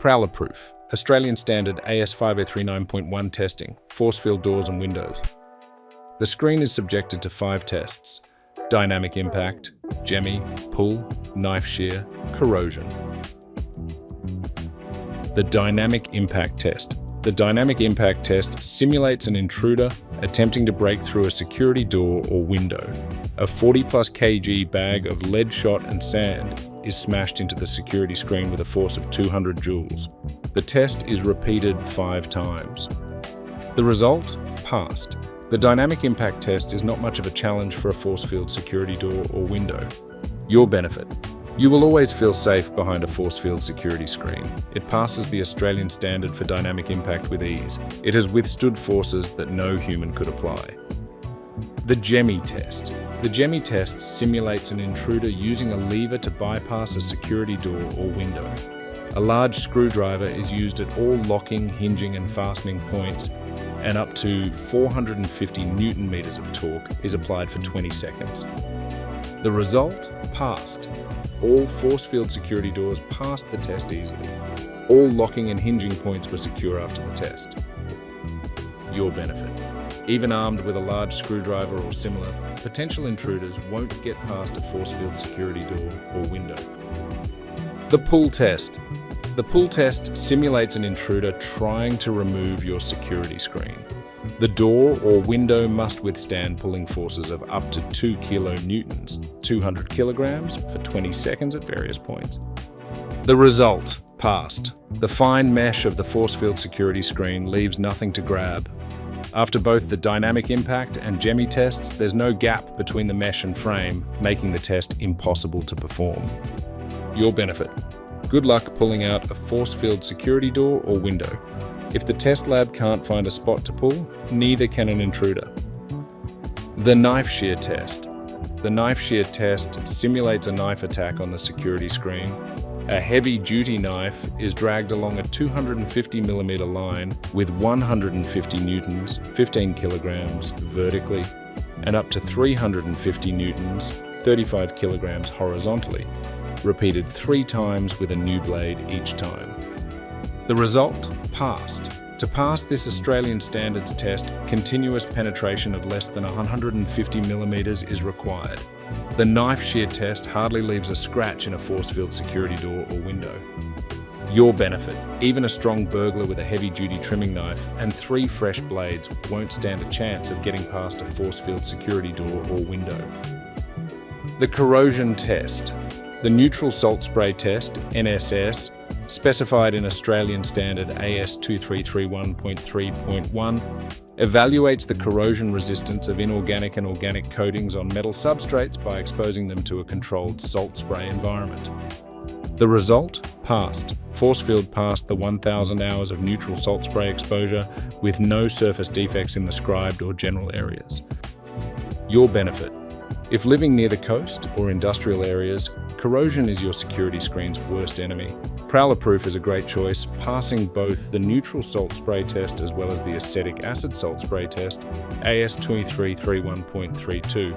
Prowler proof, Australian standard AS 5039.1 testing, ForceField doors and windows. The screen is subjected to 5 tests: dynamic impact, jemmy, pull, knife shear, corrosion. The dynamic impact test. The dynamic impact test simulates an intruder attempting to break through a security door or window. A 40+ kg bag of lead shot and sand is smashed into the security screen with a force of 200 joules. The test is repeated 5 times. The result? Passed. The dynamic impact test is not much of a challenge for a ForceField security door or window. Your benefit. You will always feel safe behind a ForceField security screen. It passes the Australian standard for dynamic impact with ease. It has withstood forces that no human could apply. The jemmy test. The jemmy test simulates an intruder using a lever to bypass a security door or window. A large screwdriver is used at all locking, hinging and fastening points, and up to 450 Newton meters of torque is applied for 20 seconds. The result? Passed. All ForceField security doors passed the test easily. All locking and hinging points were secure after the test. Your benefit. Even armed with a large screwdriver or similar, potential intruders won't get past a ForceField security door or window. The pull test. The pull test simulates an intruder trying to remove your security screen. The door or window must withstand pulling forces of up to 2 kilonewtons, 200 kilograms, for 20 seconds at various points. The result? Passed. The fine mesh of the ForceField security screen leaves nothing to grab. After both the dynamic impact and jemmy tests, there's no gap between the mesh and frame, making the test impossible to perform. Your benefit. Good luck pulling out a ForceField security door or window. If the test lab can't find a spot to pull, neither can an intruder. The knife shear test. The knife shear test simulates a knife attack on the security screen. A heavy-duty knife is dragged along a 250mm line with 150 newtons, 15 kilograms, vertically, and up to 350 newtons, 35 kilograms, horizontally, repeated 3 times with a new blade each time. The result? Passed. To pass this Australian standards test, continuous penetration of less than 150mm is required. The knife shear test hardly leaves a scratch in a ForceField security door or window. Your benefit. Even a strong burglar with a heavy-duty trimming knife and 3 fresh blades won't stand a chance of getting past a ForceField security door or window. The corrosion test. The neutral salt spray test, NSS, specified in Australian standard AS 2331.3.1, evaluates the corrosion resistance of inorganic and organic coatings on metal substrates by exposing them to a controlled salt spray environment. The result? Passed. ForceField passed the 1,000 hours of neutral salt spray exposure with no surface defects in the scribed or general areas. Your benefit. If living near the coast or industrial areas, corrosion is your security screen's worst enemy. Prowler proof is a great choice, passing both the neutral salt spray test as well as the acetic acid salt spray test, AS 2331.32.